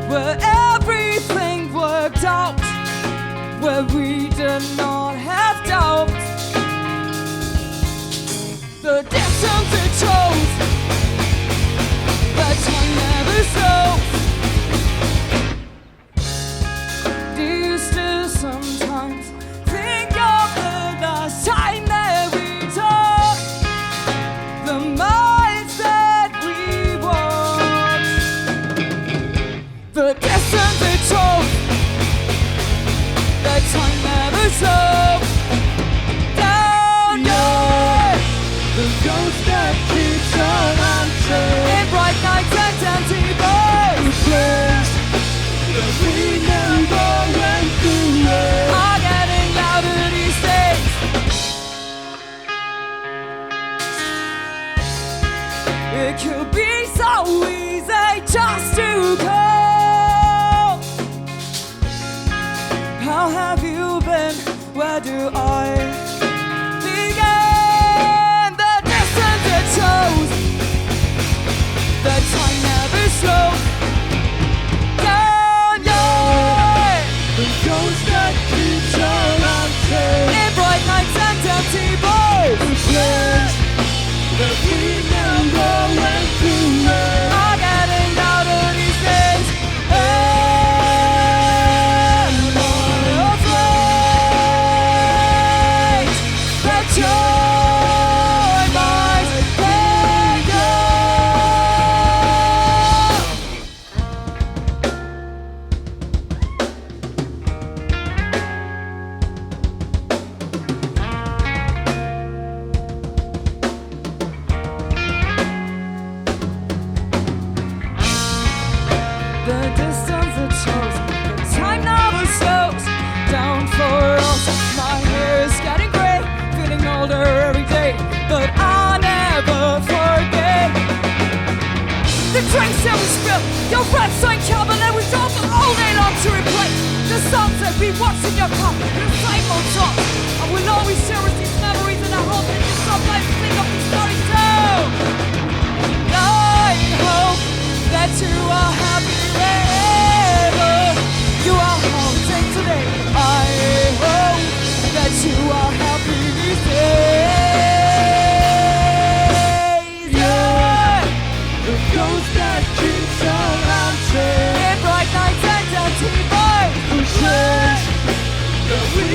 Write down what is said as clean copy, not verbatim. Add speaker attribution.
Speaker 1: where everything worked out, where we did not have doubt. The distance it chose, that time never slows. Do you still sometimes think of the last time that we talked? The miles that we walked, the distance it chose, that time never slows. Down your,
Speaker 2: the ghost that keeps on answering.
Speaker 1: in bright nights and empty bars,
Speaker 2: Place that we never went through it.
Speaker 1: are getting louder these days. It could be so easy just to call. How have you been? Where do I begin? The distance it shows, the time never slows. Down your,
Speaker 2: The ghost that keeps on answering.
Speaker 1: in bright nights and empty bars,
Speaker 2: The place that we never went through it.
Speaker 1: are getting louder these days. And I'm afraid that joy might linger. The distance it shows, the time never slows down for us. My hair is getting gray, feeling older every day, but I never forget the drinks that we spilled, your red sign cabin, and we drove all day long to replace the songs that we watched in your car, the same old songs. I will always cherish these memories, and I hope that you sometimes think of these stories too. I hope that you are happy wherever you are haunting today. I hope that you are happy these days. Yeah.
Speaker 2: The ghost that keeps on answering.
Speaker 1: In bright nights and empty bars,
Speaker 2: The place that we